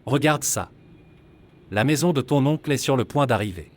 Regarde ça. La maison de ton oncle est sur le point d'arriver.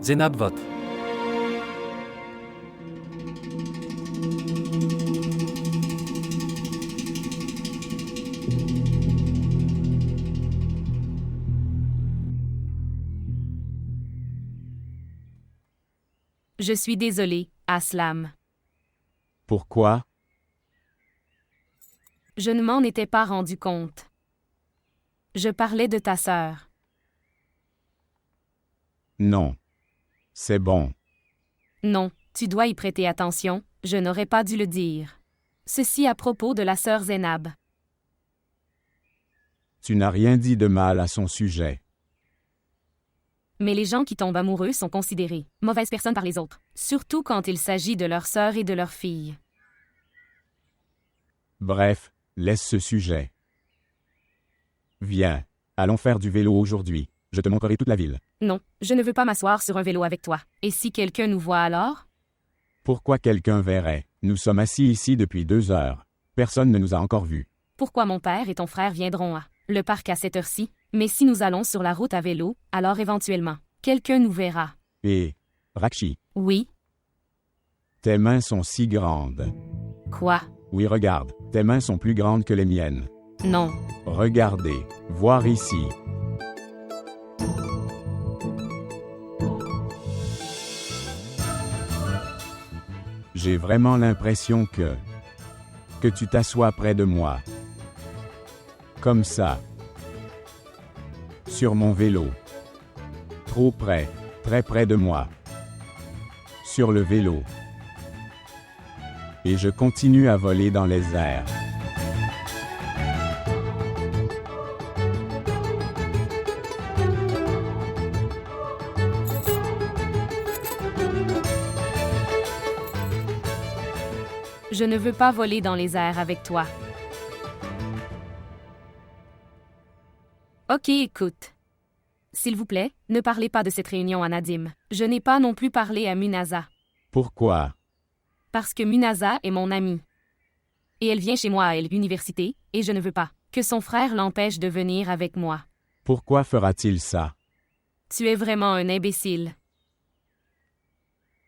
Zénab vote. Je suis désolée, Aslam. Pourquoi? Je ne m'en étais pas rendu compte. Je parlais de ta sœur. Non. C'est bon. Non, tu dois y prêter attention, je n'aurais pas dû le dire. Ceci à propos de la sœur Zénab. Tu n'as rien dit de mal à son sujet. Mais les gens qui tombent amoureux sont considérés mauvaises personnes par les autres, surtout quand il s'agit de leur sœur et de leur fille. Bref, laisse ce sujet. Viens, allons faire du vélo aujourd'hui. Je te montrerai toute la ville. Non, je ne veux pas m'asseoir sur un vélo avec toi. Et si quelqu'un nous voit alors? Pourquoi quelqu'un verrait? Nous sommes assis ici depuis 2 heures. Personne ne nous a encore vus. Pourquoi mon père et ton frère viendront à le parc à cette heure-ci? Mais si nous allons sur la route à vélo, alors éventuellement, quelqu'un nous verra. Et, Rakshi, Oui? tes mains sont si grandes. Quoi? Oui, regarde, tes mains sont plus grandes que les miennes. Non. Regardez, voir ici. J'ai vraiment l'impression que tu t'assois près de moi. Comme ça. Sur mon vélo. Trop près, très près de moi. Sur le vélo. Et je continue à voler dans les airs. Je ne veux pas voler dans les airs avec toi. Ok, écoute. S'il vous plaît, ne parlez pas de cette réunion à Nadim. Je n'ai pas non plus parlé à Munaza. Pourquoi? Parce que Munaza est mon amie. Et elle vient chez moi à l'université, et je ne veux pas que son frère l'empêche de venir avec moi. Pourquoi fera-t-il ça? Tu es vraiment un imbécile.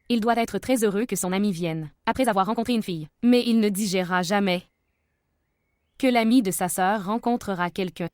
Il doit être très heureux que son ami vienne, après avoir rencontré une fille. Mais il ne digérera jamais que l'ami de sa sœur rencontrera quelqu'un.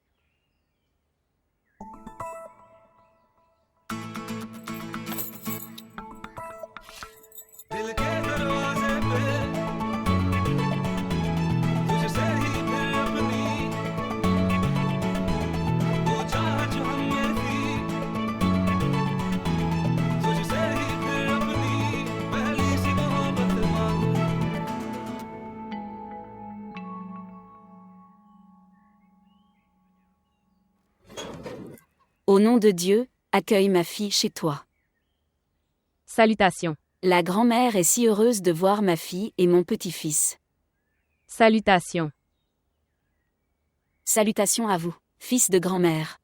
Au nom de Dieu, accueille ma fille chez toi. Salutations. La grand-mère est si heureuse de voir ma fille et mon petit-fils. Salutations. Salutations à vous, fils de grand-mère.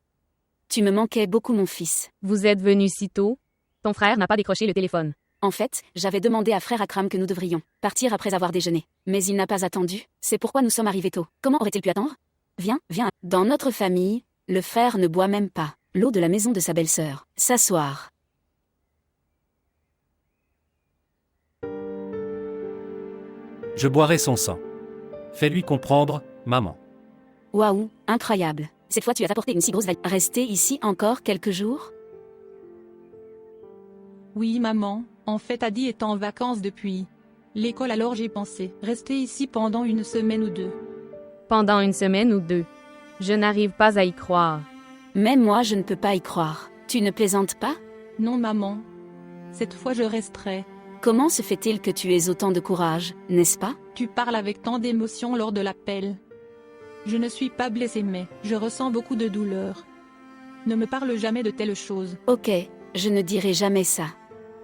Tu me manquais beaucoup, mon fils. Vous êtes venu si tôt? Ton frère n'a pas décroché le téléphone. En fait, j'avais demandé à frère Akram que nous devrions partir après avoir déjeuné. Mais il n'a pas attendu, c'est pourquoi nous sommes arrivés tôt. Comment aurait-il pu attendre? Viens, viens. Dans notre famille, le frère ne boit même pas l'eau de la maison de sa belle-sœur. S'asseoir. Je boirai son sang. Fais-lui comprendre, maman. Waouh, incroyable. Cette fois tu as apporté une si grosse valise. Rester ici encore quelques jours? Oui maman, en fait Adi est en vacances depuis l'école, alors j'ai pensé rester ici pendant une semaine ou deux. Pendant une semaine ou deux. Je n'arrive pas à y croire. Même moi je ne peux pas y croire. Tu ne plaisantes pas? Non maman. Cette fois je resterai. Comment se fait-il que tu aies autant de courage, n'est-ce pas? Tu parles avec tant d'émotion lors de l'appel. Je ne suis pas blessée mais je ressens beaucoup de douleur. Ne me parle jamais de telles choses. Ok, je ne dirai jamais ça.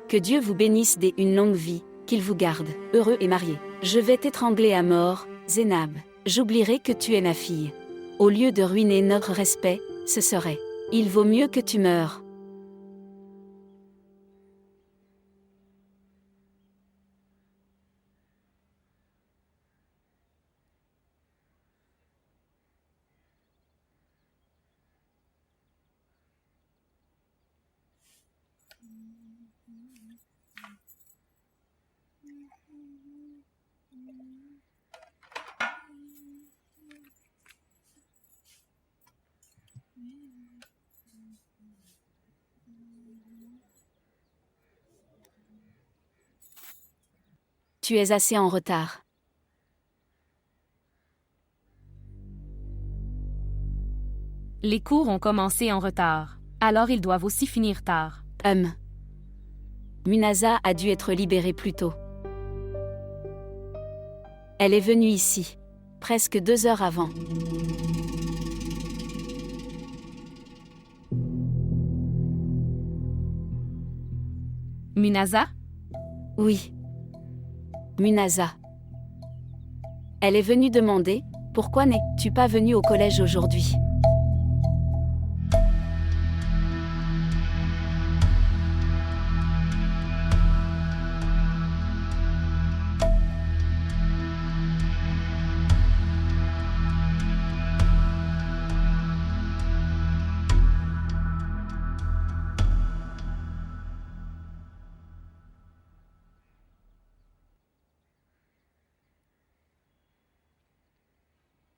Que Dieu vous bénisse une longue vie, qu'il vous garde, heureux et marié. Je vais t'étrangler à mort, Zénab. J'oublierai que tu es ma fille. Au lieu de ruiner notre respect, ce serait. Il vaut mieux que tu meures. Tu es assez en retard. Les cours ont commencé en retard. Alors ils doivent aussi finir tard. Munasa a dû être libérée plus tôt. Elle est venue ici, presque 2 heures avant. Munasa? Oui. Munasa. Elle est venue demander, pourquoi n'es-tu pas venue au collège aujourd'hui?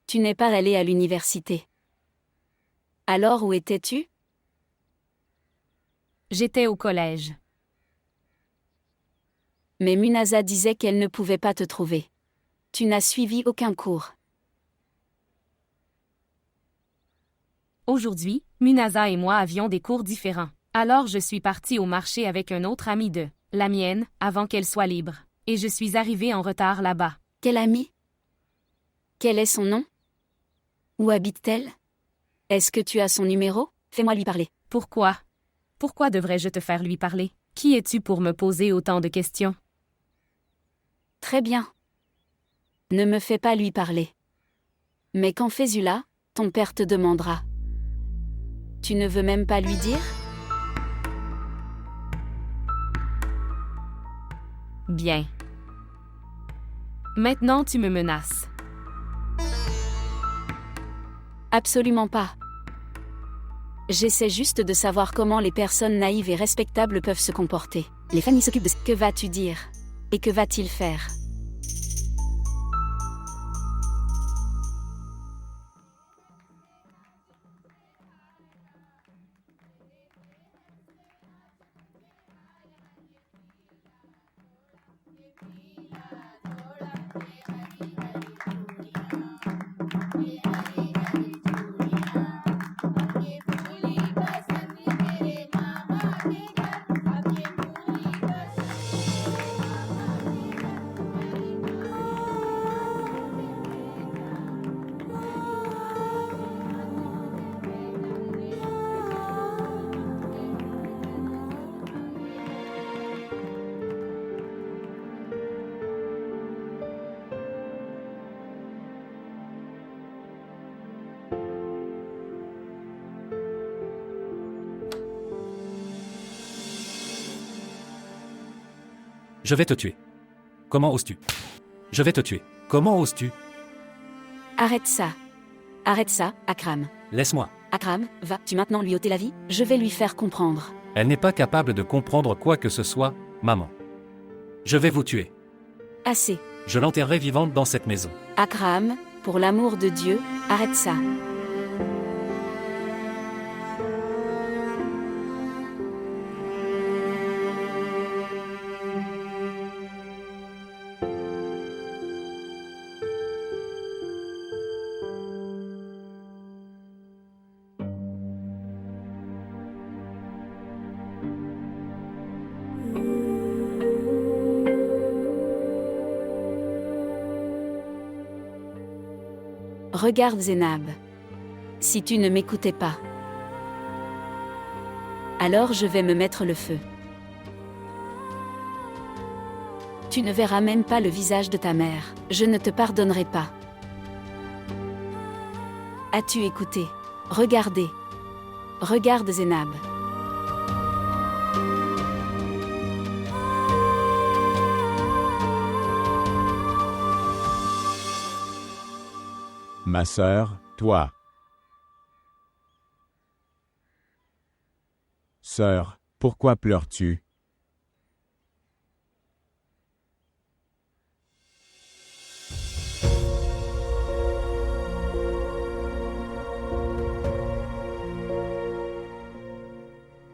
Tu n'es pas allée à l'université. Alors où étais-tu? J'étais au collège. Mais Munasa disait qu'elle ne pouvait pas te trouver. Tu n'as suivi aucun cours. Aujourd'hui, Munasa et moi avions des cours différents. Alors je suis partie au marché avec un autre ami la mienne, avant qu'elle soit libre. Et je suis arrivée en retard là-bas. Quel ami? Quel est son nom? Où habite-t-elle? Est-ce que tu as son numéro? Fais-moi lui parler. Pourquoi? Pourquoi devrais-je te faire lui parler? Qui es-tu pour me poser autant de questions? Très bien. Ne me fais pas lui parler. Mais quand Fésula, ton père te demandera. Tu ne veux même pas lui dire? Bien. Maintenant tu me menaces. Absolument pas. J'essaie juste de savoir comment les personnes naïves et respectables peuvent se comporter. Les familles s'occupent de ce que vas-tu dire? Et que va-t-il faire? Je vais te tuer. Comment oses-tu? Je vais te tuer. Comment oses-tu? Arrête ça. Arrête ça, Akram. Laisse-moi. Akram, vas-tu maintenant lui ôter la vie? Je vais lui faire comprendre. Elle n'est pas capable de comprendre quoi que ce soit, maman. Je vais vous tuer. Assez. Je l'enterrerai vivante dans cette maison. Akram, pour l'amour de Dieu, arrête ça. Regarde Zénab. Si tu ne m'écoutais pas, alors je vais me mettre le feu. Tu ne verras même pas le visage de ta mère. Je ne te pardonnerai pas. As-tu écouté? Regardez. Regarde Zénab. Ma sœur, toi. Sœur, pourquoi pleures-tu?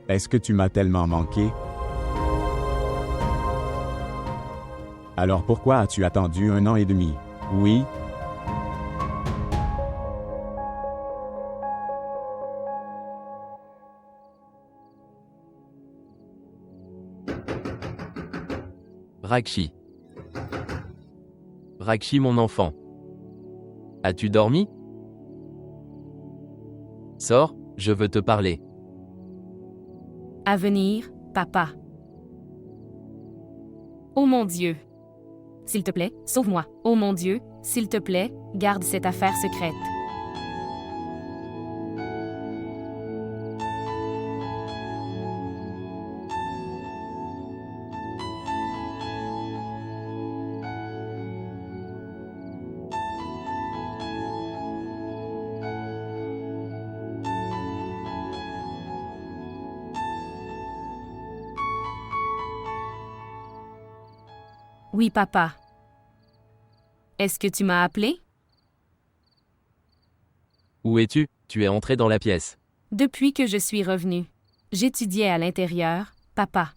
Est-ce que tu m'as tellement manqué? Alors pourquoi as-tu attendu 1 an et demi? Oui? Rakshi. Rakshi mon enfant. As-tu dormi? Sors, je veux te parler. À venir, papa. Oh mon Dieu. S'il te plaît, sauve-moi. Oh mon Dieu, s'il te plaît, garde cette affaire secrète. Oui, papa. Est-ce que tu m'as appelé? Où es-tu? Tu es entré dans la pièce. Depuis que je suis revenu. J'étudiais à l'intérieur, papa.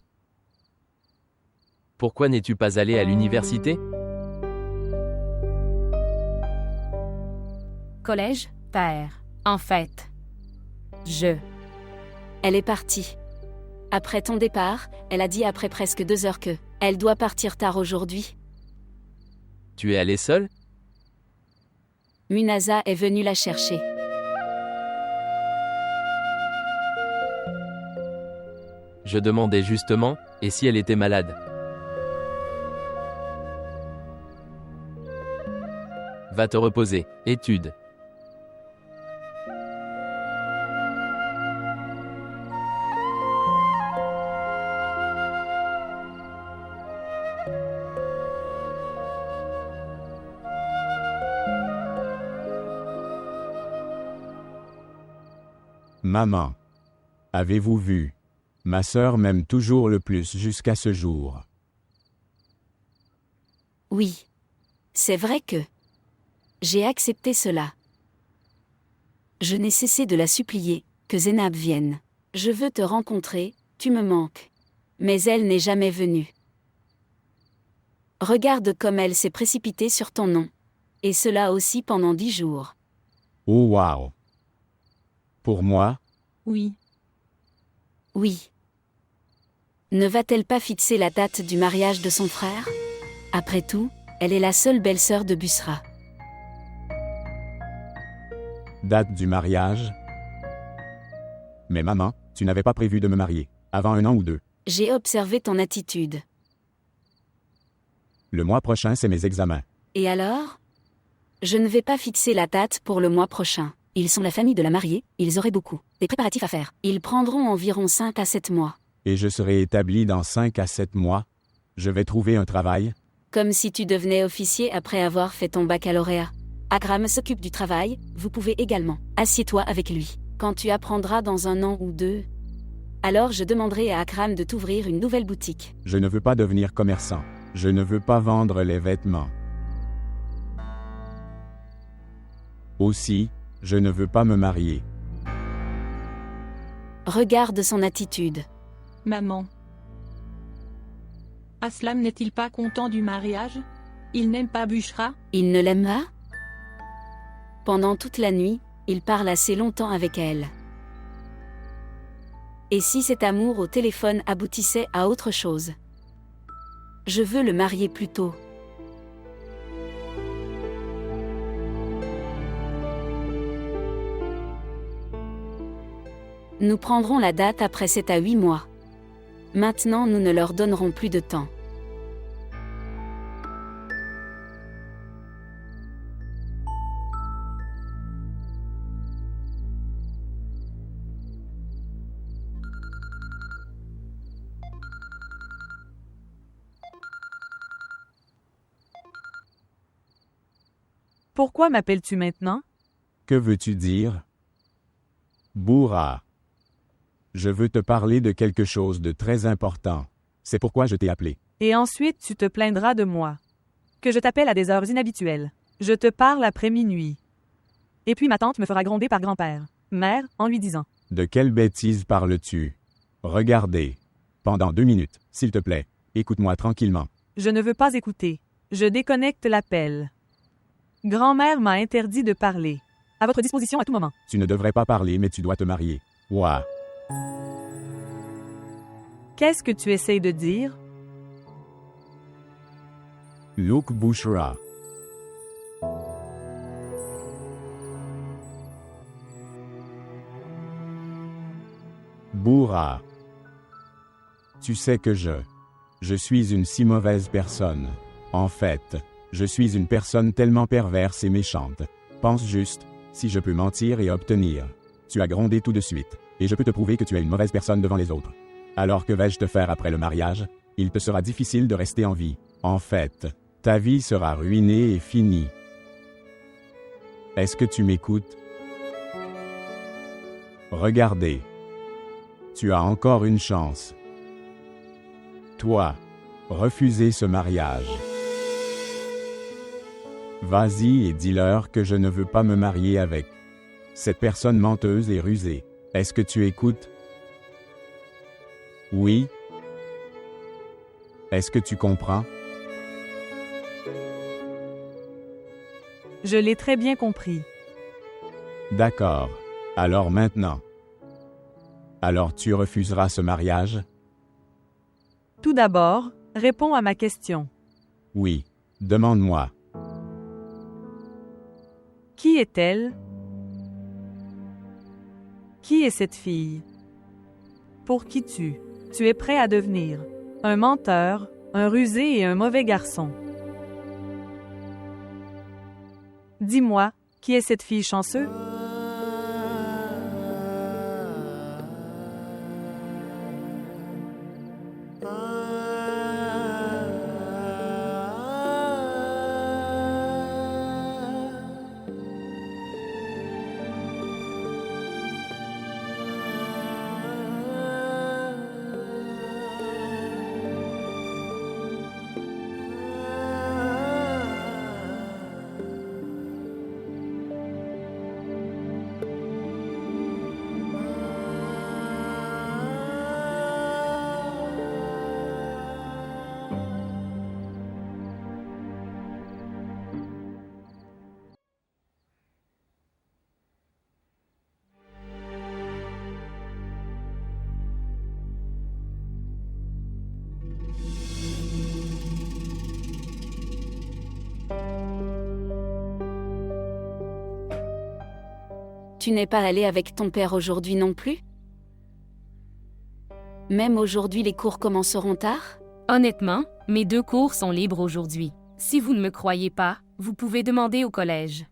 Pourquoi n'es-tu pas allé à l'université? Collège, père. En fait. Elle est partie. Après ton départ, elle a dit après presque 2 heures que elle doit partir tard aujourd'hui. Tu es allé seul? Munasa est venue la chercher. Je demandais justement, et si elle était malade? Va te reposer, étude. Maman. Avez-vous vu? Ma sœur m'aime toujours le plus jusqu'à ce jour. Oui. C'est vrai que j'ai accepté cela. Je n'ai cessé de la supplier, que Zénab vienne. Je veux te rencontrer, tu me manques. Mais elle n'est jamais venue. Regarde comme elle s'est précipitée sur ton nom. Et cela aussi pendant 10 jours. Oh waouh! Pour moi? Oui. Oui. Ne va-t-elle pas fixer la date du mariage de son frère? Après tout, elle est la seule belle-sœur de Busra. Date du mariage? Mais maman, tu n'avais pas prévu de me marier, avant 1 an ou 2. J'ai observé ton attitude. Le mois prochain, c'est mes examens. Et alors? Je ne vais pas fixer la date pour le mois prochain. Ils sont la famille de la mariée, ils auraient beaucoup des préparatifs à faire. Ils prendront environ 5 à 7 mois. Et je serai établi dans 5 à 7 mois. Je vais trouver un travail. Comme si tu devenais officier après avoir fait ton baccalauréat. Akram s'occupe du travail, vous pouvez également. Assieds-toi avec lui. Quand tu apprendras dans 1 an ou 2, alors je demanderai à Akram de t'ouvrir une nouvelle boutique. Je ne veux pas devenir commerçant. Je ne veux pas vendre les vêtements. Aussi, je ne veux pas me marier. Regarde son attitude. Maman. Aslam n'est-il pas content du mariage? Il n'aime pas Bushra? Il ne l'aime pas? Pendant toute la nuit, il parle assez longtemps avec elle. Et si cet amour au téléphone aboutissait à autre chose? Je veux le marier plus tôt. Nous prendrons la date après 7 à 8 mois. Maintenant, nous ne leur donnerons plus de temps. Pourquoi m'appelles-tu maintenant? Que veux-tu dire? Bourra. Je veux te parler de quelque chose de très important. C'est pourquoi je t'ai appelé. Et ensuite tu te plaindras de moi. Que je t'appelle à des heures inhabituelles. Je te parle après minuit. Et puis ma tante me fera gronder par grand-père. Mère, en lui disant. De quelle bêtise parles-tu? Regardez. Pendant 2 minutes, s'il te plaît. Écoute-moi tranquillement. Je ne veux pas écouter. Je déconnecte l'appel. Grand-mère m'a interdit de parler. À votre disposition à tout moment. Tu ne devrais pas parler, mais tu dois te marier. Ouah. Qu'est-ce que tu essayes de dire? Luke Bushra. Bourra. Tu sais que je suis une si mauvaise personne. En fait, je suis une personne tellement perverse et méchante. Pense juste, si je peux mentir et obtenir. Tu as grondé tout de suite, et je peux te prouver que tu es une mauvaise personne devant les autres. Alors que vais-je te faire après le mariage? Il te sera difficile de rester en vie. En fait, ta vie sera ruinée et finie. Est-ce que tu m'écoutes? Regardez. Tu as encore une chance. Toi, refusez ce mariage. Vas-y et dis-leur que je ne veux pas me marier avec cette personne menteuse et rusée. Est-ce que tu écoutes? Oui? Est-ce que tu comprends? Je l'ai très bien compris. D'accord. Alors maintenant. Alors tu refuseras ce mariage? Tout d'abord, réponds à ma question. Oui. Demande-moi. Qui est-elle? Qui est cette fille? Pour qui tu es prêt à devenir? Un menteur, un rusé et un mauvais garçon. Dis-moi, qui est cette fille chanceuse? Tu n'es pas allé avec ton père aujourd'hui non plus? Même aujourd'hui les cours commenceront tard? Honnêtement, mes 2 cours sont libres aujourd'hui. Si vous ne me croyez pas, vous pouvez demander au collège.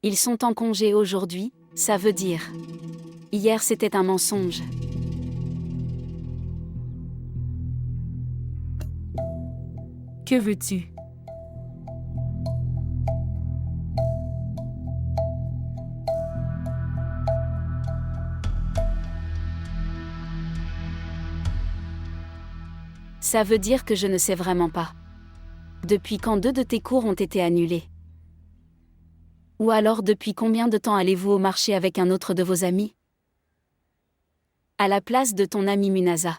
Ils sont en congé aujourd'hui, ça veut dire. Hier c'était un mensonge. Que veux-tu? Ça veut dire que je ne sais vraiment pas. Depuis quand 2 de tes cours ont été annulés? Ou alors depuis combien de temps allez-vous au marché avec un autre de vos amis? À la place de ton ami Munasa.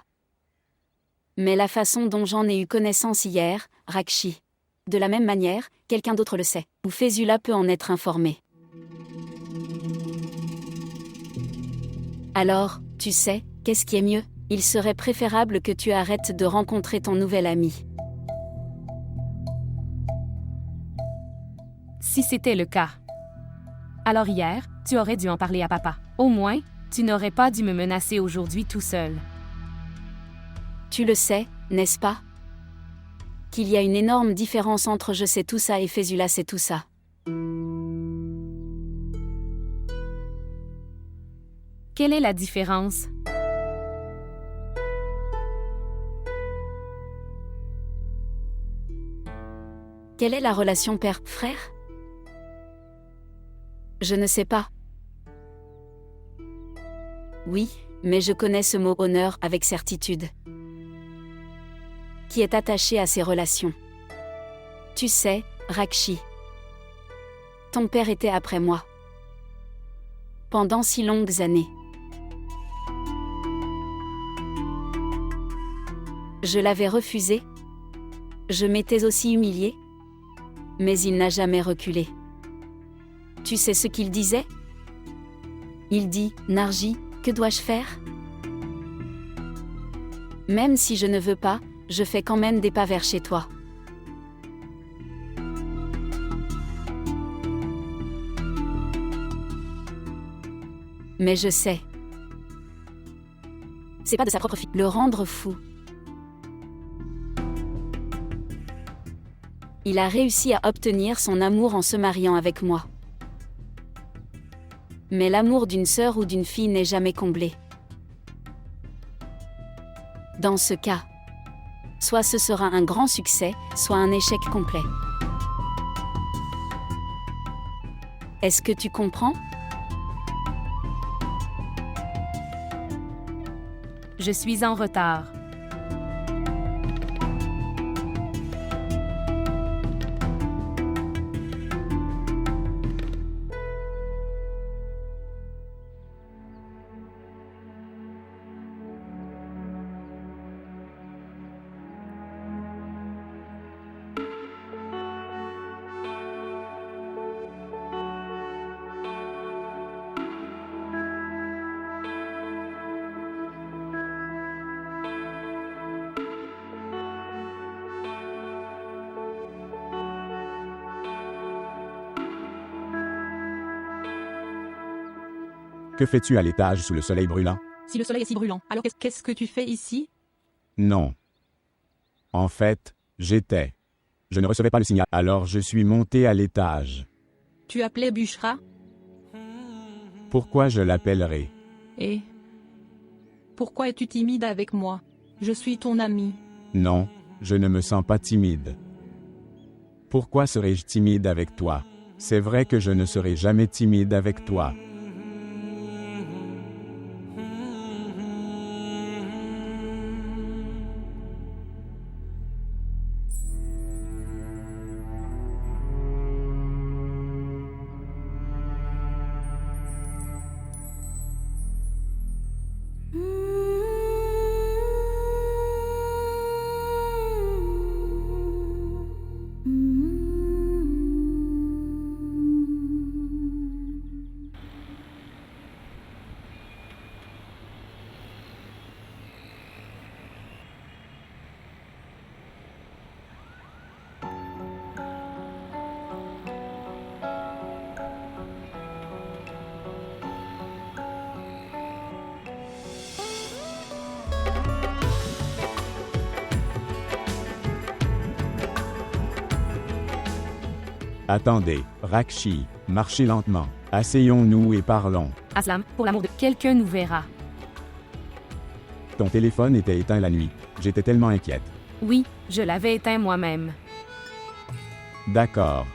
Mais la façon dont j'en ai eu connaissance hier, Rakshi. De la même manière, quelqu'un d'autre le sait. Ou Fésula peut en être informé. Alors, tu sais, qu'est-ce qui est mieux? Il serait préférable que tu arrêtes de rencontrer ton nouvel ami. Si c'était le cas. Alors hier, Tu aurais dû en parler à papa. Au moins, tu n'aurais pas dû me menacer aujourd'hui tout seul. Tu le sais, n'est-ce pas? Qu'il y a une énorme différence entre je sais tout ça et Fésula sait tout ça. Quelle est la différence? Quelle est la relation père-frère? Je ne sais pas. Oui, mais je connais ce mot honneur avec certitude. Qui est attaché à ces relations. Tu sais, Rakshi. Ton père était après moi. Pendant si longues années. Je l'avais refusé. Je m'étais aussi humiliée. Mais il n'a jamais reculé. Tu sais ce qu'il disait? Il dit, Narji, que dois-je faire? Même si je ne veux pas, je fais quand même des pas vers chez toi. Mais je sais. C'est pas de sa propre fille. Le rendre fou. Il a réussi à obtenir son amour en se mariant avec moi. Mais l'amour d'une sœur ou d'une fille n'est jamais comblé. Dans ce cas, soit ce sera un grand succès, soit un échec complet. Est-ce que tu comprends? Je suis en retard. Que fais-tu à l'étage sous le soleil brûlant? Si le soleil est si brûlant, alors qu'est-ce que tu fais ici? Non. En fait, j'étais. Je ne recevais pas le signal, alors je suis monté à l'étage. Tu appelais Bushra? Pourquoi je l'appellerai? Et pourquoi es-tu timide avec moi? Je suis ton ami. Non, je ne me sens pas timide. Pourquoi serais-je timide avec toi? C'est vrai que je ne serai jamais timide avec toi. Attendez, Rakshi, marchez lentement. Asseyons-nous et parlons. Aslam, pour l'amour de quelqu'un nous verra. Ton téléphone était éteint la nuit. J'étais tellement inquiète. Oui, je l'avais éteint moi-même. D'accord.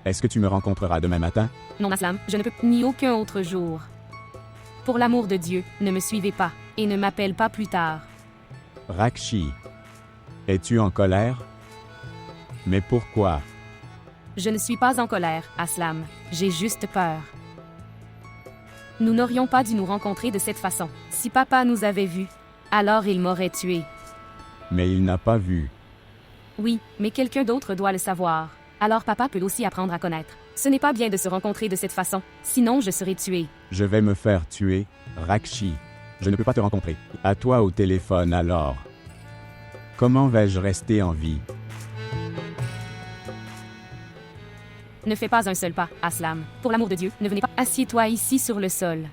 Est-ce que tu me rencontreras demain matin? Non, Aslam, je ne peux ni aucun autre jour. Pour l'amour de Dieu, ne me suivez pas, et ne m'appelle pas plus tard. Rakshi. Es-tu en colère? Mais pourquoi? Je ne suis pas en colère, Aslam. J'ai juste peur. Nous n'aurions pas dû nous rencontrer de cette façon. Si papa nous avait vus, alors il m'aurait tué. Mais il n'a pas vu. Oui, mais quelqu'un d'autre doit le savoir. Alors papa peut aussi apprendre à connaître. Ce n'est pas bien de se rencontrer de cette façon, sinon je serai tué. Je vais me faire tuer, Rakshi. Je ne peux pas te rencontrer. À toi au téléphone alors. Comment vais-je rester en vie? Ne fais pas un seul pas, Aslam. Pour l'amour de Dieu, ne venez pas. Assieds-toi ici sur le sol.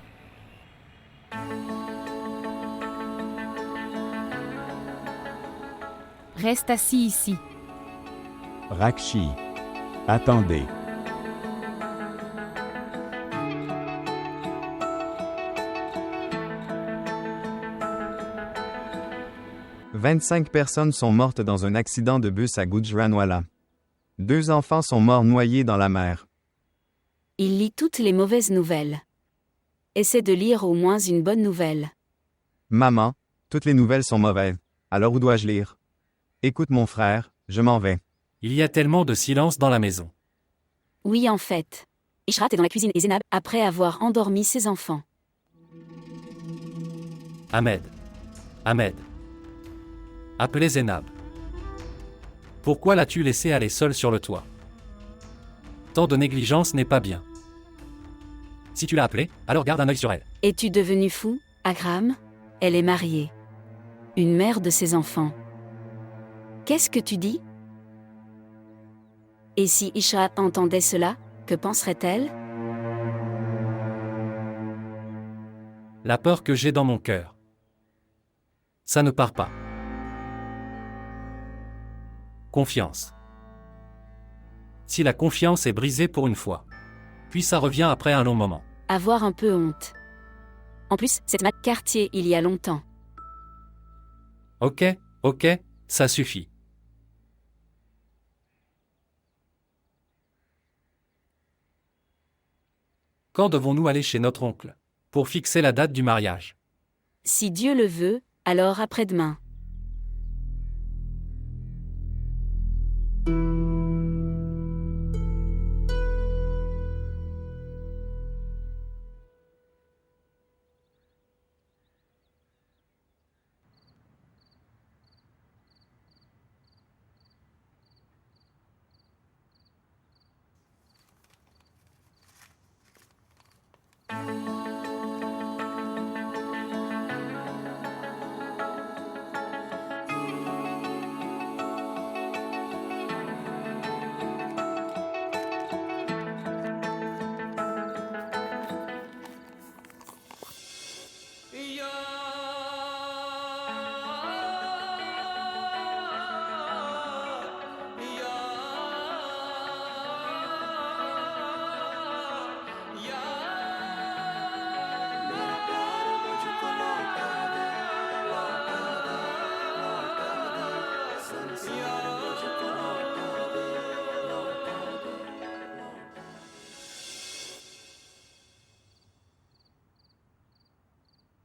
Reste assis ici. Rakshi. Attendez. « 25 personnes sont mortes dans un accident de bus à Gujranwala. 2 enfants sont morts noyés dans la mer. » Il lit toutes les mauvaises nouvelles. Essaie de lire au moins une bonne nouvelle. Maman, toutes les nouvelles sont mauvaises. Alors où dois-je lire? Écoute mon frère, je m'en vais. Il y a tellement de silence dans la maison. Oui, en fait. Ishrat est dans la cuisine et Zénab, après avoir endormi ses enfants. Ahmed. Ahmed. Appelez Zénab. Pourquoi l'as-tu laissé aller seule sur le toit? Tant de négligence n'est pas bien. Si tu l'as appelée, alors garde un œil sur elle. Es-tu devenu fou, Akram? Elle est mariée. Une mère de ses enfants. Qu'est-ce que tu dis? Et si Ishrat entendait cela, que penserait-elle? La peur que j'ai dans mon cœur. Ça ne part pas. Confiance. Si la confiance est brisée pour une fois, puis ça revient après un long moment. Avoir un peu honte. En plus, c'est ma quartier il y a longtemps. Ok, ça suffit. Quand devons-nous aller chez notre oncle? Pour fixer la date du mariage. Si Dieu le veut, alors après-demain.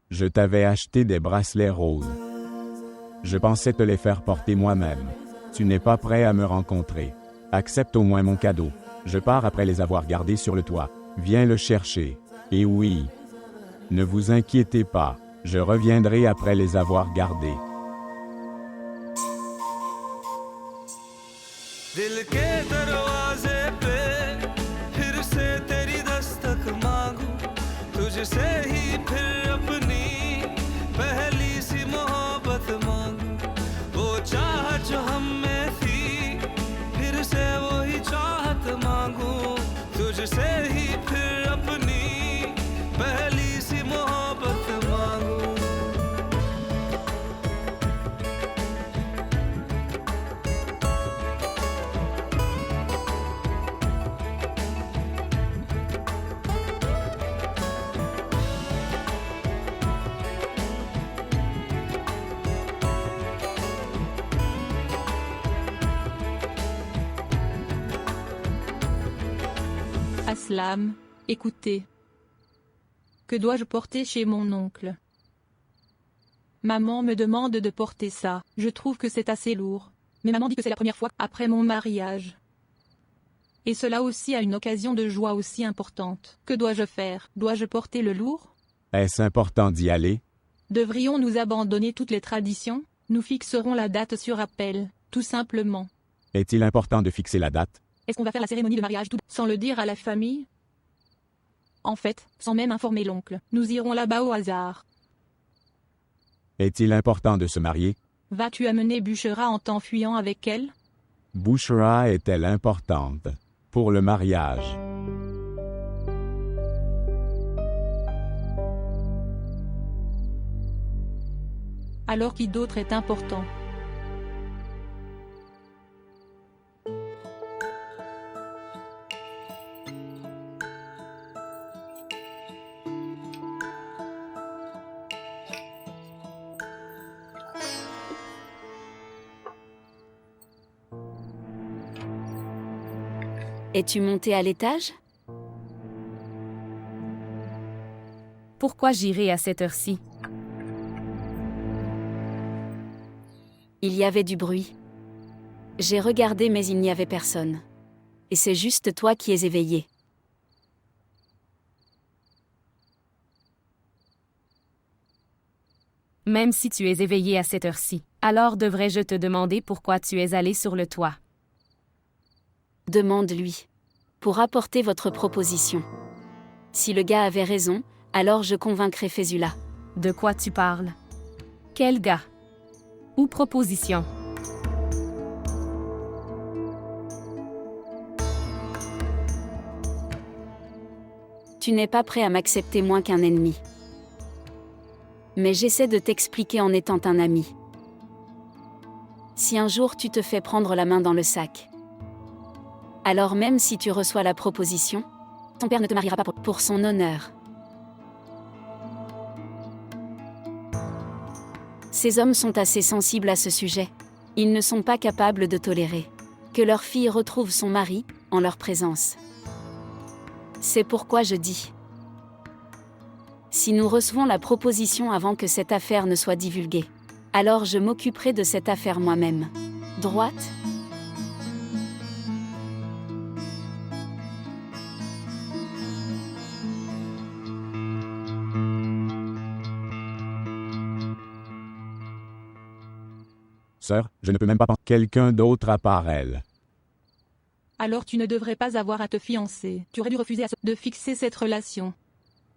Je t'avais acheté des bracelets roses. Je pensais te les faire porter moi-même. Tu n'es pas prêt à me rencontrer. Accepte au moins mon cadeau. Je pars après les avoir gardés sur le toit. Viens le chercher. Et oui. Ne vous inquiétez pas, je reviendrai après les avoir gardés. Aslam, écoutez. Que dois-je porter chez mon oncle? Maman me demande de porter ça. Je trouve que c'est assez lourd. Mais maman dit que c'est la première fois après mon mariage. Et cela aussi à une occasion de joie aussi importante. Que dois-je faire? Dois-je porter le lourd? Est-ce important d'y aller? Devrions-nous abandonner toutes les traditions? Nous fixerons la date sur appel, tout simplement. Est-il important de fixer la date? Est-ce qu'on va faire la cérémonie de mariage tout sans le dire à la famille? En fait, sans même informer l'oncle, nous irons là-bas au hasard. Est-il important de se marier? Vas-tu amener Bushra en t'enfuyant avec elle? Bushra est-elle importante? Pour le mariage. Alors qui d'autre est important? Es-tu monté à l'étage? Pourquoi j'irai à cette heure-ci? Il y avait du bruit. J'ai regardé mais il n'y avait personne. Et c'est juste toi qui es éveillé. Même si tu es éveillé à cette heure-ci, alors devrais-je te demander pourquoi tu es allé sur le toit? Demande-lui. Pour apporter votre proposition. Si le gars avait raison, alors je convaincrai Fésula. De quoi tu parles? Quel gars? Ou proposition? Tu n'es pas prêt à m'accepter moins qu'un ennemi. Mais j'essaie de t'expliquer en étant un ami. Si un jour tu te fais prendre la main dans le sac, alors même si tu reçois la proposition, ton père ne te mariera pas pour son honneur. Ces hommes sont assez sensibles à ce sujet. Ils ne sont pas capables de tolérer que leur fille retrouve son mari en leur présence. C'est pourquoi je dis, si nous recevons la proposition avant que cette affaire ne soit divulguée, alors je m'occuperai de cette affaire moi-même. Droite ? Sœur, je ne peux même pas penser quelqu'un d'autre à part elle. Alors tu ne devrais pas avoir à te fiancer. Tu aurais dû refuser de fixer cette relation.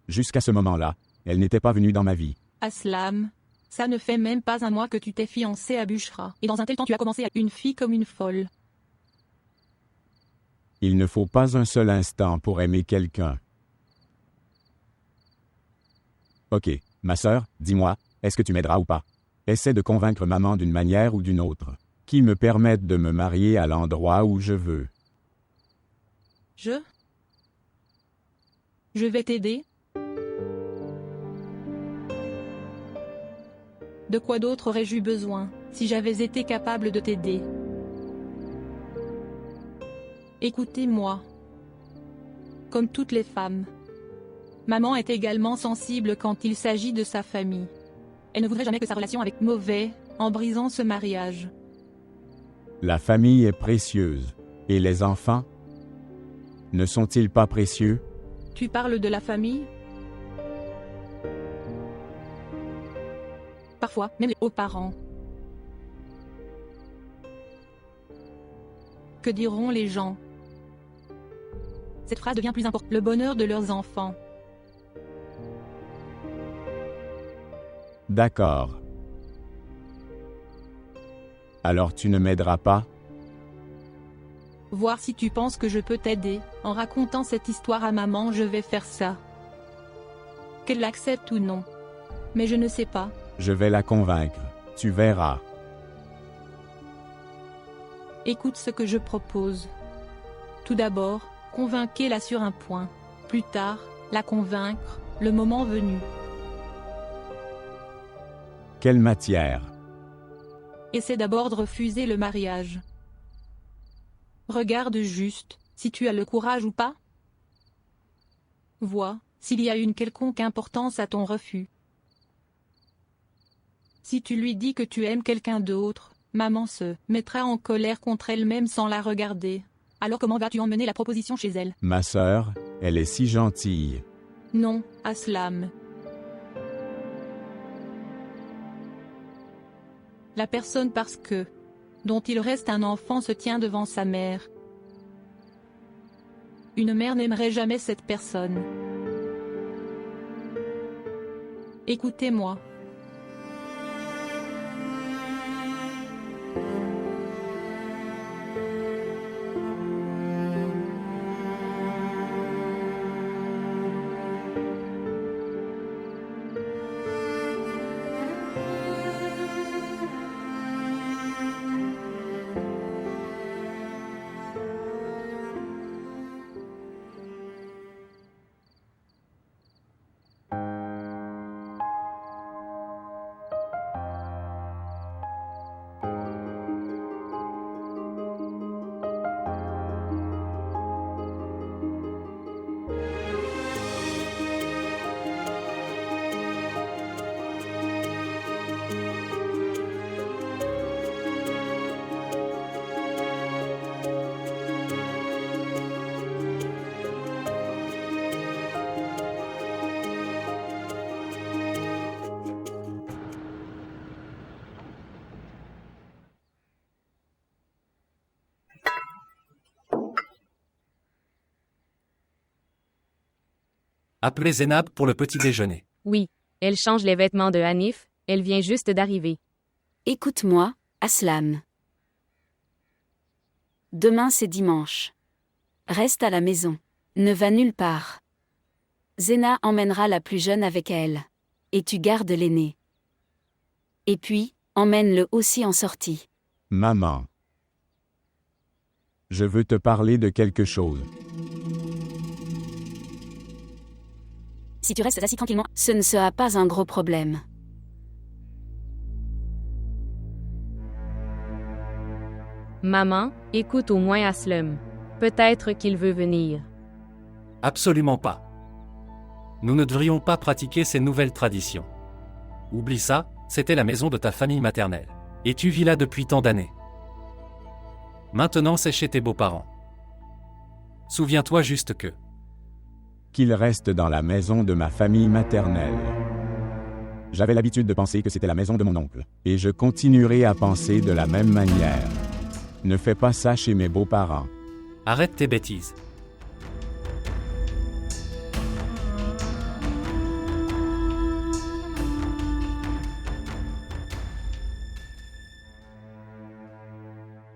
Jusqu'à ce moment-là, elle n'était pas venue dans ma vie. Aslam, ça ne fait même pas un mois que tu t'es fiancé à Bushra. Et dans un tel temps tu as commencé à une fille comme une folle. Il ne faut pas un seul instant pour aimer quelqu'un. Ok, ma sœur, dis-moi, est-ce que tu m'aideras ou pas? Essaie de convaincre maman d'une manière ou d'une autre, qui me permette de me marier à l'endroit où je veux. Je vais t'aider. De quoi d'autre aurais-je eu besoin, si j'avais été capable de t'aider? Écoutez-moi. Comme toutes les femmes, maman est également sensible quand il s'agit de sa famille. Elle ne voudrait jamais que sa relation avec mauvais, en brisant ce mariage. La famille est précieuse. Et les enfants? Ne sont-ils pas précieux? Tu parles de la famille? Parfois, même aux parents. Que diront les gens? Cette phrase devient plus importante. Le bonheur de leurs enfants. D'accord. Alors tu ne m'aideras pas? Voir si tu penses que je peux t'aider. En racontant cette histoire à maman, je vais faire ça. Qu'elle l'accepte ou non. Mais je ne sais pas. Je vais la convaincre. Tu verras. Écoute ce que je propose. Tout d'abord, convainquez-la sur un point. Plus tard, la convaincre, le moment venu. Quelle matière? Essaie d'abord de refuser le mariage. Regarde juste, si tu as le courage ou pas. Vois, s'il y a une quelconque importance à ton refus. Si tu lui dis que tu aimes quelqu'un d'autre, maman se mettra en colère contre elle-même sans la regarder. Alors comment vas-tu emmener la proposition chez elle? Ma sœur, elle est si gentille. Non, Aslam. La personne parce que, dont il reste un enfant se tient devant sa mère. Une mère n'aimerait jamais cette personne. Écoutez-moi. Appelez Zénab pour le petit déjeuner. Oui, elle change les vêtements de Hanif, elle vient juste d'arriver. Écoute-moi, Aslam. Demain c'est dimanche. Reste à la maison. Ne va nulle part. Zéna emmènera la plus jeune avec elle. Et tu gardes l'aîné. Et puis, emmène-le aussi en sortie. Maman. Je veux te parler de quelque chose. Si tu restes assis tranquillement, ce ne sera pas un gros problème. Maman, écoute au moins Aslam. Peut-être qu'il veut venir. Absolument pas. Nous ne devrions pas pratiquer ces nouvelles traditions. Oublie ça, c'était la maison de ta famille maternelle. Et tu vis là depuis tant d'années. Maintenant c'est chez tes beaux-parents. Souviens-toi juste que... Qu'il reste dans la maison de ma famille maternelle. J'avais l'habitude de penser que c'était la maison de mon oncle. Et je continuerai à penser de la même manière. Ne fais pas ça chez mes beaux-parents. Arrête tes bêtises.